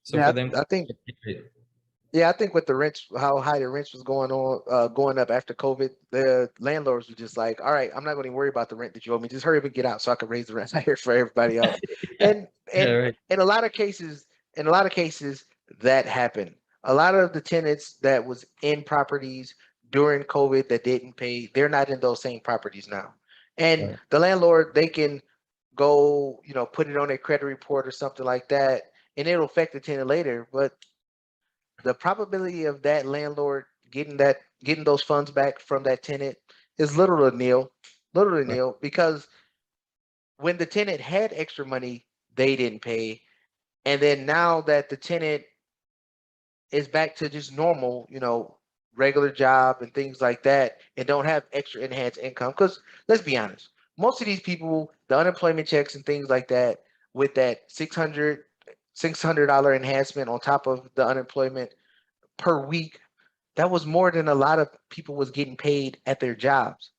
So Yeah, for them, I think yeah, I think with the rents, how high the rents was going up after COVID, the landlords were just like, all right, I'm not going to worry about the rent that you owe me. Just hurry up and get out so I can raise the rent higher for everybody else. yeah, And yeah, and right, in a lot of cases, that happened. A lot of the tenants that was in properties during COVID that didn't pay, they're not in those same properties now. And right, the landlord, they can go, put it on their credit report or something like that, and it'll affect the tenant later. But the probability of that landlord getting those funds back from that tenant is little to right, nil, because when the tenant had extra money, they didn't pay, and then now that the tenant is back to just normal, regular job and things like that, and don't have extra enhanced income. Because let's be honest, most of these people, the unemployment checks and things like that, with that $600 enhancement on top of the unemployment per week, that was more than a lot of people was getting paid at their jobs.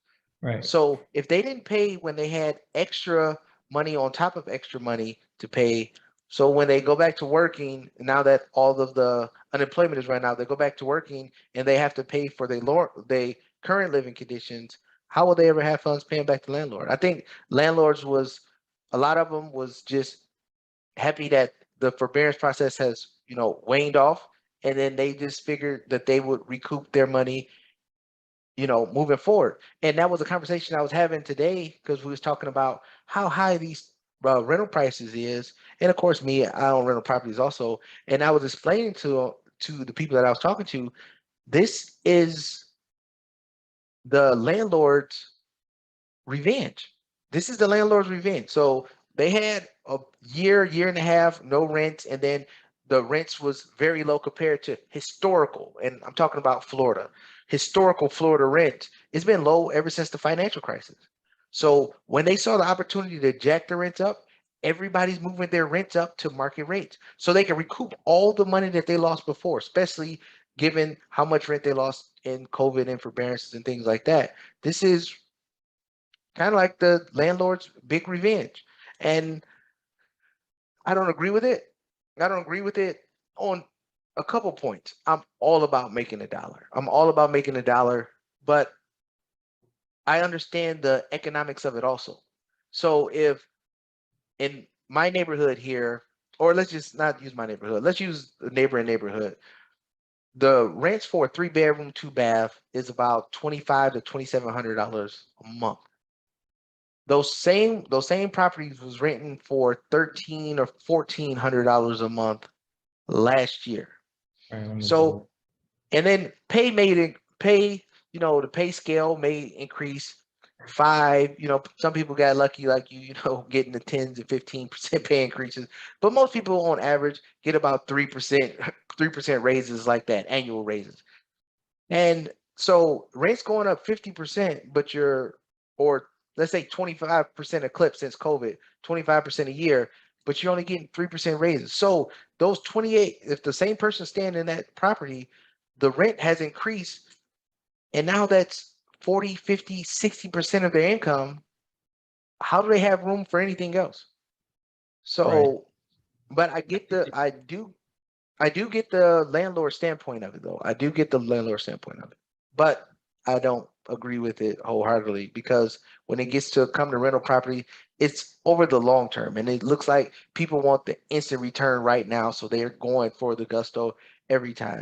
right. So if they didn't pay when they had extra money on top of extra money to pay, so when they go back to working, now that all of the unemployment is run out, they go back to working and they have to pay for their current living conditions. How will they ever have funds paying back the landlord? I think landlords was a lot of them was just happy that the forbearance process has waned off, and then they just figured that they would recoup their money moving forward. And that was a conversation I was having today, because we was talking about how high these rental prices is. And of course, me, I own rental properties also, and I was explaining to the people that I was talking to, this is the landlord's revenge. This is the landlord's revenge. So they had a year and a half, no rent, and then the rents was very low compared to historical. And I'm talking about Florida. Historical Florida rent, it's been low ever since the financial crisis. So when they saw the opportunity to jack the rents up, everybody's moving their rents up to market rates so they can recoup all the money that they lost before, especially given how much rent they lost in COVID and forbearances and things like that. This is kind of like the landlord's big revenge. And I don't agree with it. I don't agree with it on a couple points. I'm all about making a dollar. I'm all about making a dollar, but I understand the economics of it also. So if in my neighborhood here, or let's just not use my neighborhood, let's use the neighboring neighborhood. The rents for a 3 bedroom, 2 bath is about $2,500 to $2,700 a month. Those same properties was renting for 13 or $1,400 a month last year. Right, I'm with you. So, and then the pay scale may increase five. Some people got lucky like getting the 10s and 15% pay increases. But most people on average get about 3%, 3% raises like that, annual raises. And so rents going up 50%, but or let's say 25% a clip since COVID, 25% a year, but you're only getting 3% raises. So those 28, if the same person staying in that property, the rent has increased, and now that's 40, 50, 60% of their income. How do they have room for anything else? Right. So, but I do get the landlord standpoint of it, though. I do get the landlord standpoint of it, but I don't agree with it wholeheartedly, because when it gets to come to rental property, it's over the long term, and it looks like people want the instant return right now, so they're going for the gusto every time.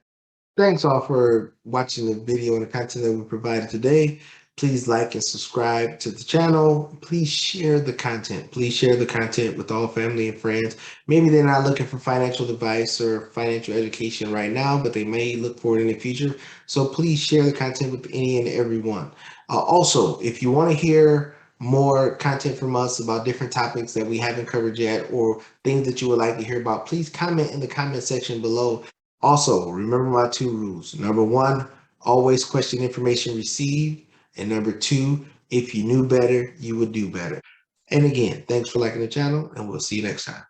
Thanks all for watching the video and the content that we provided today. Please like and subscribe to the channel. Please share the content. Please share the content with all family and friends. Maybe they're not looking for financial advice or financial education right now, but they may look for it in the future. So please share the content with any and everyone. Also, if you want to hear more content from us about different topics that we haven't covered yet, or things that you would like to hear about, please comment in the comment section below. Also, remember my two rules. Number one, always question information received. And number two, if you knew better, you would do better. And again, thanks for liking the channel, and we'll see you next time.